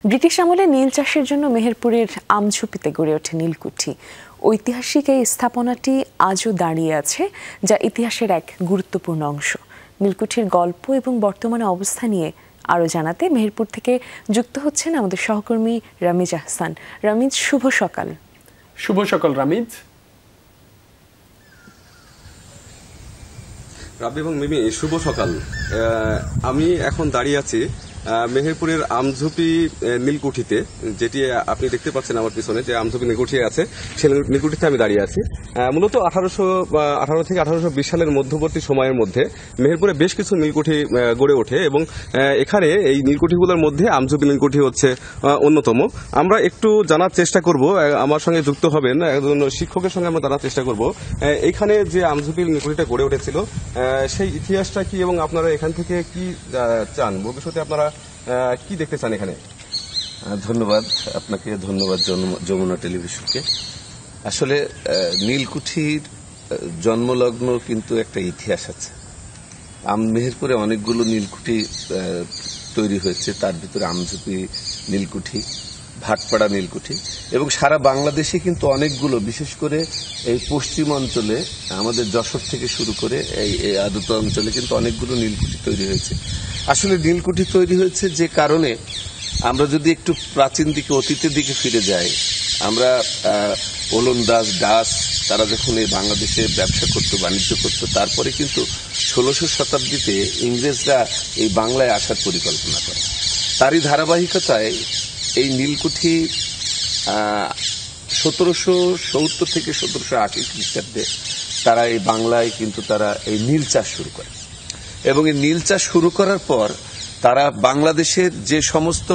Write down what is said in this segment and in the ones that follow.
British আমলে নীল চাষের জন্য মেহেরপুরের আমঝুপিতে গড়ে ওঠে নীলকুঠি। ঐতিহাসিক এই স্থাপনাটি আজও দাঁড়িয়ে আছে, যা ইতিহাসের এক গুরুত্বপূর্ণ অংশ। নীলকুঠির গল্প এবং বর্তমানে অবস্থা নিয়ে আরও জানাতে মেহেরপুর থেকে যুক্ত হচ্ছেন আমাদের সহকর্মী রামিজ আহসান। রামিজ, শুভ সকাল। শুভ সকাল রামিজ। রাব্বি এবং মিমি, শুভ সকাল। আমি এখন দাঁড়িয়ে আছি মেহেরপুরের আমঝুপি নীলকুঠিতে, যেটি আপনি দেখতে পাচ্ছেন আমার পিছনে যে আমঝুপি নীলকুঠি আছে, সেই নীলকুঠিতে আমি দাঁড়িয়ে আছি। মূলত 1818 থেকে 1820 সালের মধ্যবর্তী সময়ের মধ্যে মেহেরপুরে বেশ কিছু নীলকুঠি গড়ে ওঠে এবং এখানে এই নীলকুঠিগুলোর মধ্যে আমঝুপি নীলকুঠি হচ্ছে অন্যতম। আমরা একটু জানার চেষ্টা করব, আমার সঙ্গে যুক্ত হবেন একজন শিক্ষকের সঙ্গে আমরা জানার চেষ্টা করব এইখানে যে আমঝুপি নীলকুঠিটা গড়ে উঠেছিল সেই ইতিহাসটা কি এবং আপনারা এখান থেকে কি চান, ভবিষ্যতে আপনারা কি দেখতে চান এখানে? ধন্যবাদ আপনাকে, ধন্যবাদ যমুনা টেলিভিশনকে। আসলে নীলকুঠির জন্মলগ্ন কিন্তু একটা ইতিহাস আছে। মেহেরপুরে অনেকগুলো নীলকুঠি তৈরি হয়েছে, তার ভিতরে আমঝুপি নীলকুঠি, ভাটপাড়া নীলকুঠি এবং সারা বাংলাদেশে কিন্তু অনেকগুলো, বিশেষ করে এই পশ্চিম অঞ্চলে আমাদের যশোর থেকে শুরু করে এই আদত অঞ্চলে কিন্তু অনেকগুলো নীলকুঠি তৈরি হয়েছে। আসলে নীলকুঠি তৈরি হয়েছে যে কারণে, আমরা যদি একটু প্রাচীন দিকে, অতীতের দিকে ফিরে যাই, আমরা ওলন্দাজ দাস তারা যখন এই বাংলাদেশে ব্যবসা করত, বাণিজ্য করত, তারপরে কিন্তু 1600 শতাব্দীতে ইংরেজরা এই বাংলায় আসার পরিকল্পনা করে। তারই ধারাবাহিকতায় এই নীলকুঠি 1770 থেকে 1780 খ্রিস্টাব্দে তারা এই বাংলায় কিন্তু তারা এই নীল চাষ শুরু করে এবং এই নীল চাষ শুরু করার পর তারা বাংলাদেশের যে সমস্ত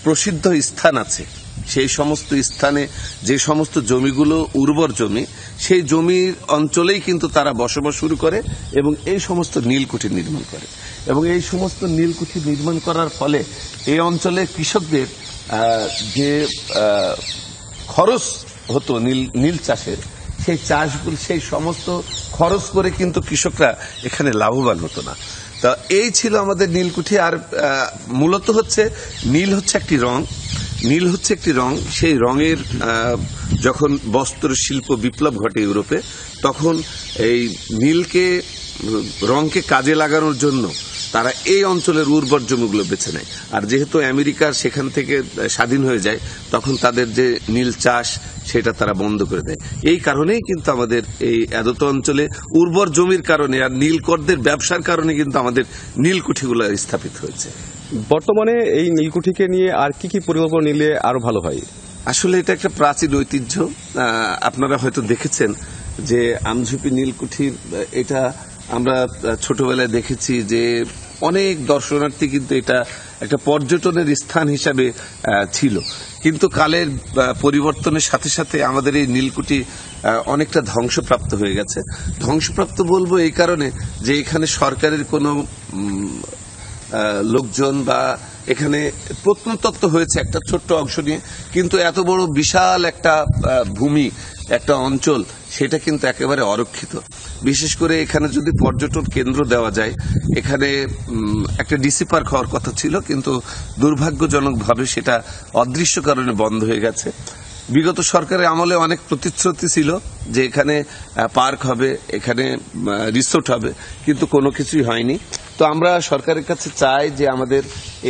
প্রসিদ্ধ স্থান আছে, সেই সমস্ত স্থানে যে সমস্ত জমিগুলো উর্বর জমি, সেই জমির অঞ্চলেই কিন্তু তারা বসবাস শুরু করে এবং এই সমস্ত নীলকুঠি নির্মাণ করে। এবং এই সমস্ত নীলকুঠি নির্মাণ করার ফলে এই অঞ্চলে কৃষকদের যে খরচ হতো নীল চাষের, সেই চাষগুলো, সেই সমস্ত খরচ করে কিন্তু কৃষকরা এখানে লাভবান হতো না। তা এই ছিল আমাদের নীলকুঠি। আর মূলত হচ্ছে নীল হচ্ছে একটি রং, নীল হচ্ছে একটি রং। সেই রঙের যখন বস্ত্র শিল্প বিপ্লব ঘটে ইউরোপে, তখন এই নীলকে, রংকে কাজে লাগানোর জন্য তারা এই অঞ্চলের উর্বর জমিগুলো বেছে নেয়। আর যেহেতু আমেরিকার সেখান থেকে স্বাধীন হয়ে যায়, তখন তাদের যে নীল চাষ সেটা তারা বন্ধ করে দেয়। এই কারণেই কিন্তু আমাদের এই আদত অঞ্চলে উর্বর জমির কারণে আর নীলকরদের ব্যবসার কারণে কিন্তু আমাদের নীলকুঠিগুলো স্থাপিত হয়েছে। বর্তমানে এই নীলকুঠিকে নিয়ে আর কি কি পরিকল্পনা নিলে আরো ভালো হয়? আসলে এটা একটা প্রাচীন ঐতিহ্য। আপনারা হয়তো দেখেছেন যে আমঝুপি নীলকুঠির, এটা আমরা ছোটবেলায় দেখেছি যে অনেক দর্শনার্থী কিন্তু এটা একটা পর্যটনের স্থান হিসাবে ছিল। কিন্তু কালের পরিবর্তনের সাথে সাথে আমাদের এই নীলকুঠি অনেকটা ধ্বংসপ্রাপ্ত হয়ে গেছে। ধ্বংসপ্রাপ্ত বলবো এই কারণে যে এখানে সরকারের কোনো লোকজন বা এখানে প্রত্নতত্ত্ব হয়েছে একটা ছোট্ট অংশ নিয়ে, কিন্তু এত বড় বিশাল একটা ভূমি, একটা অঞ্চল, সেটা কিন্তু একেবারে অরক্ষিত। বিশেষ করে এখানে যদি পর্যটন কেন্দ্র দেওয়া যায়, এখানে একটা ডিসি পার্ক হওয়ার কথা ছিল, কিন্তু দুর্ভাগ্যজনকভাবে সেটা অদৃশ্য কারণে বন্ধ হয়ে গেছে। বিগত সরকারের আমলে অনেক প্রতিশ্রুতি ছিল যে এখানে পার্ক হবে, এখানে রিসোর্ট হবে, কিন্তু কোনো কিছুই হয়নি। তো আমরা সরকারের কাছে চাই যে আমাদের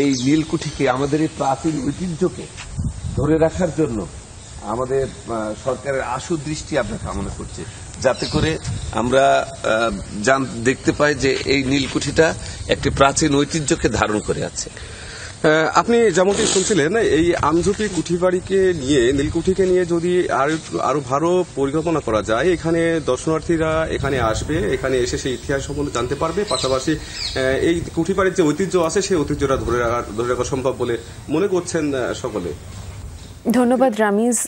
এই নীলকুঠিকে, আমাদের এই প্রাচীন ঐতিহ্যকে ধরে রাখার জন্য আমাদের সরকারের আশু দৃষ্টি আমরা কামনা করছি, যাতে করে আমরা দেখতে পাই যে এই নীলকুঠিটা একটি প্রাচীন ঐতিহ্যকে ধারণ করে আছে। আপনি যেমনটি শুনছিলেন, এই আমঝুপি কুঠিবাড়িকে নিয়ে, নীলকুঠিকে নিয়ে যদি আরো ভালো পরিকল্পনা করা যায়, এখানে দর্শনার্থীরা এখানে আসবে, এখানে এসে সেই ইতিহাস সম্বন্ধে জানতে পারবে, পাশাপাশি এই কুঠিবাড়ির যে ঐতিহ্য আছে সেই ঐতিহ্যটা ধরে রাখা সম্ভব বলে মনে করছেন সকলে। ধন্যবাদ রামিজ।